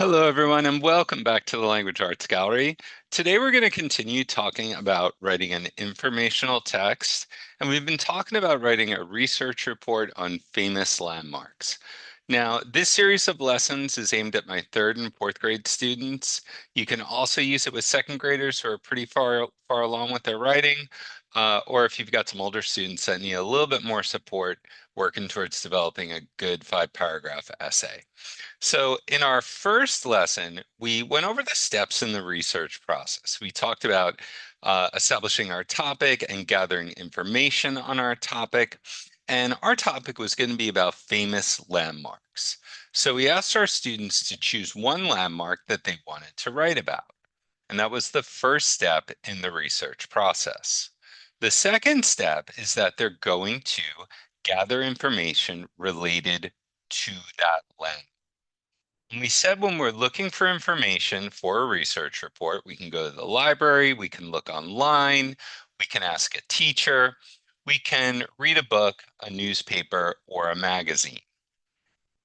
Hello, everyone, and welcome back to the Language Arts Gallery. Today, we're going to continue talking about writing an informational text, and we've been talking about writing a research report on famous landmarks. Now, this series of lessons is aimed at my third and fourth grade students. You can also use it with second graders who are pretty far along with their writing, or if you've got some older students that need a little bit more support working towards developing a good five-paragraph essay. So, in our first lesson, we went over the steps in the research process. We talked about establishing our topic and gathering information on our topic. And our topic was going to be about famous landmarks. So, we asked our students to choose one landmark that they wanted to write about. And that was the first step in the research process. The second step is that they're going to gather information related to that landmark. And we said when we're looking for information for a research report, we can go to the library, we can look online, we can ask a teacher, we can read a book, a newspaper, or a magazine.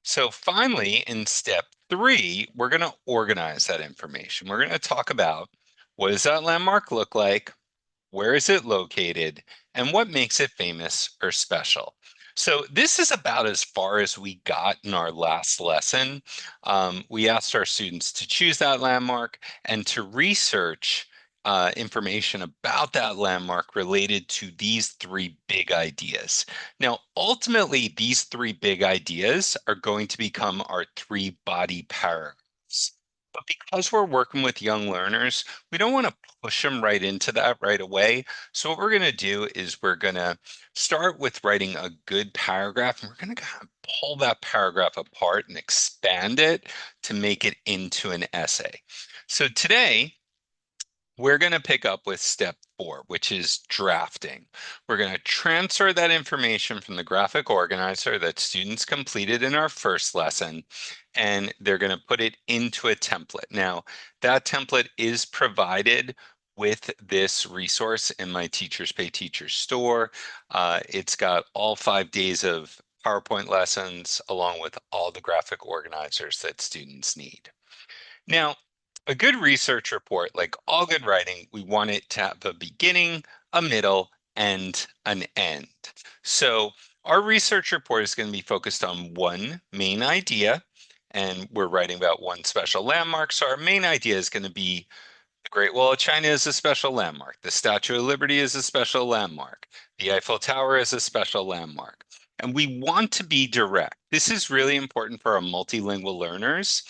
So finally, in step three, we're going to organize that information. We're going to talk about what does that landmark look like? Where is it located? And what makes it famous or special? So this is about as far as we got in our last lesson. We asked our students to choose that landmark and to research information about that landmark related to these three big ideas. Now, ultimately, these three big ideas are going to become our three body paragraphs. But because we're working with young learners, we don't want to push them right into that right away. So what we're going to do is we're going to start with writing a good paragraph, and we're going to kind of pull that paragraph apart and expand it to make it into an essay. So today, we're going to pick up with step four, which is drafting. We're going to transfer that information from the graphic organizer that students completed in our first lesson, and they're going to put it into a template. Now, that template is provided with this resource in my Teachers Pay Teachers store. It's got all 5 days of PowerPoint lessons along with all the graphic organizers that students need. Now, a good research report, like all good writing, we want it to have a beginning, a middle, and an end. So our research report is going to be focused on one main idea, and we're writing about one special landmark. So our main idea is going to be the Great Wall of China is a special landmark. The Statue of Liberty is a special landmark. The Eiffel Tower is a special landmark. And we want to be direct. This is really important for our multilingual learners.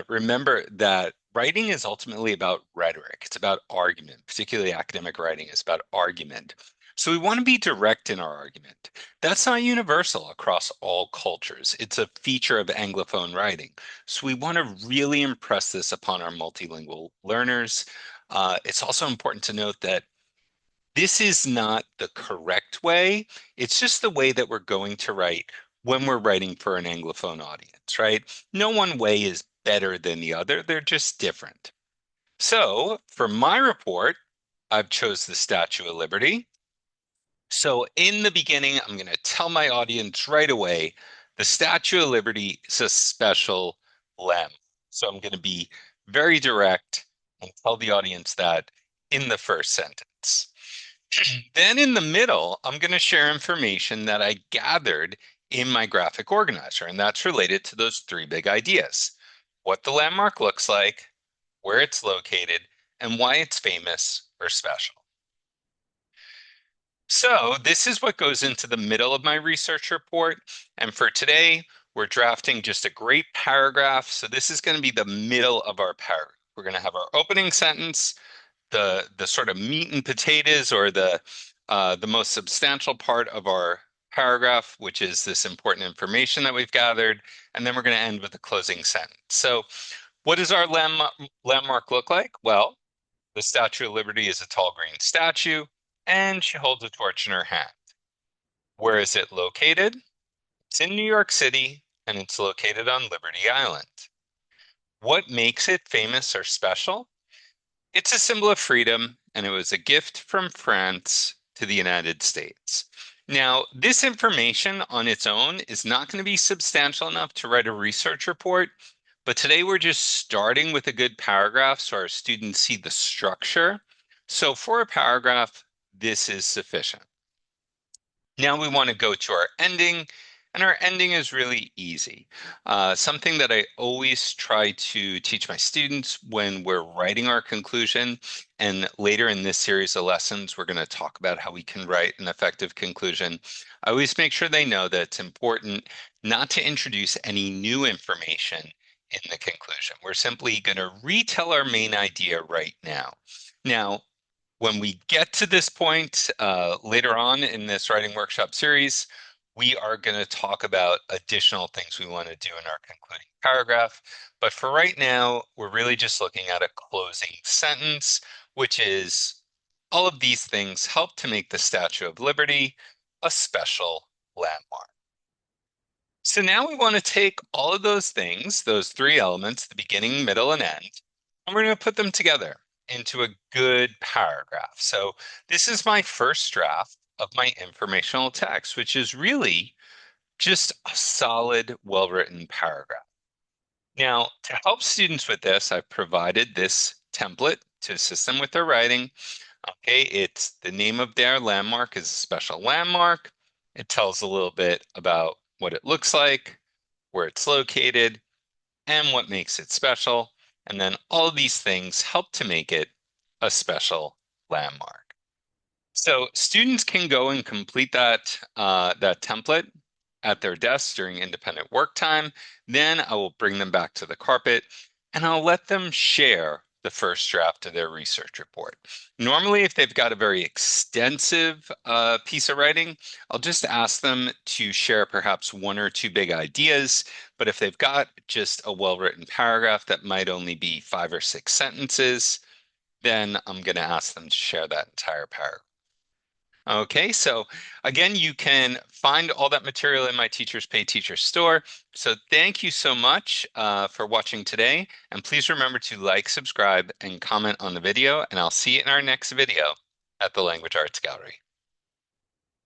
Remember that writing is ultimately about rhetoric. It's about argument, particularly academic writing is about argument. So we want to be direct in our argument. That's not universal across all cultures. It's a feature of Anglophone writing. So we want to really impress this upon our multilingual learners. It's also important to note that this is not the correct way. It's just the way that we're going to write when we're writing for an Anglophone audience, right? No one way is better than the other. They're just different. So for my report, I've chose the Statue of Liberty. So in the beginning, I'm going to tell my audience right away, the Statue of Liberty is a special lamb. So I'm going to be very direct and tell the audience that in the first sentence. Then in the middle, I'm going to share information that I gathered in my graphic organizer, and that's related to those three big ideas. What the landmark looks like, where it's located, and why it's famous or special. So this is what goes into the middle of my research report. And for today, we're drafting just a great paragraph. So this is going to be the middle of our paragraph. We're going to have our opening sentence, the sort of meat and potatoes or the most substantial part of our paragraph, which is this important information that we've gathered. And then we're going to end with a closing sentence. So what does our landmark look like? Well, the Statue of Liberty is a tall green statue, and she holds a torch in her hand. Where is it located? It's in New York City, and it's located on Liberty Island. What makes it famous or special? It's a symbol of freedom, and it was a gift from France to the United States. Now, this information on its own is not going to be substantial enough to write a research report, But today we're just starting with a good paragraph so our students see the structure. So for a paragraph, this is sufficient. Now we want to go to our ending, and our ending is really easy. Something that I always try to teach my students when we're writing our conclusion, and later in this series of lessons, we're going to talk about how we can write an effective conclusion. I always make sure they know that it's important not to introduce any new information in the conclusion. We're simply going to retell our main idea right now. Now, when we get to this point later on in this writing workshop series, we are going to talk about additional things we want to do in our concluding paragraph. But for right now, we're really just looking at a closing sentence, which is all of these things help to make the Statue of Liberty a special landmark. So now we want to take all of those things, those three elements, the beginning, middle, and end, and we're going to put them together into a good paragraph. So this is my first draft of my informational text, which is really just a solid, well-written paragraph. Now, to help students with this, I've provided this template to assist them with their writing. Okay, it's the name of their landmark is a special landmark. It tells a little bit about what it looks like, where it's located, and what makes it special. And then all of these things help to make it a special landmark. So students can go and complete that template at their desks during independent work time. Then I will bring them back to the carpet and I'll let them share the first draft of their research report. Normally, if they've got a very extensive piece of writing, I'll just ask them to share perhaps one or two big ideas. But if they've got just a well-written paragraph that might only be 5 or 6 sentences, then I'm going to ask them to share that entire paragraph. Okay, so again, you can find all that material in my Teachers Pay Teacher store. So thank you so much for watching today. And please remember to like, subscribe, and comment on the video. And I'll see you in our next video at the Language Arts Gallery.